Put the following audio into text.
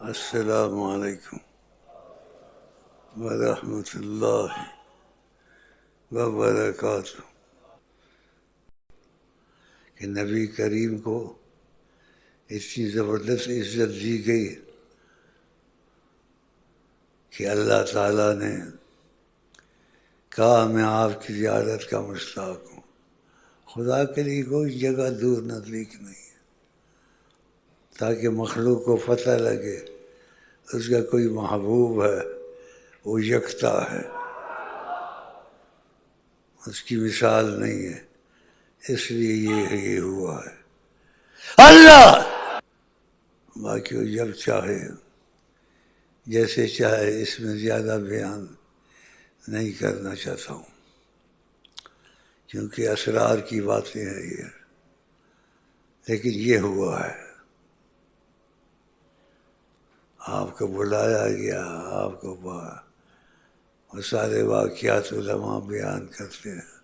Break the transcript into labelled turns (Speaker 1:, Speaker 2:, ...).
Speaker 1: السلام علیکم ورحمۃ اللہ وبرکاتہ. کہ نبی کریم کو اتنی زبردست عزت دی گئی کہ اللہ تعالیٰ نے کہا میں آپ کی زیارت کا مشتاق ہوں. خدا کے لیے کوئی جگہ دور نزدیک نہیں ہے، تاکہ مخلوق کو پتہ لگے اس کا کوئی محبوب ہے، وہ یکتا ہے، اس کی مثال نہیں ہے. اس لیے یہ ہوا ہے اللہ. باقی وہ جب چاہے جیسے چاہے، اس میں زیادہ بیان نہیں کرنا چاہتا ہوں کیونکہ اسرار کی باتیں ہیں یہ. لیکن یہ ہوا ہے، آپ کو بلایا گیا، آپ کو وہ سارے واقعات علماء بیان کرتے ہیں.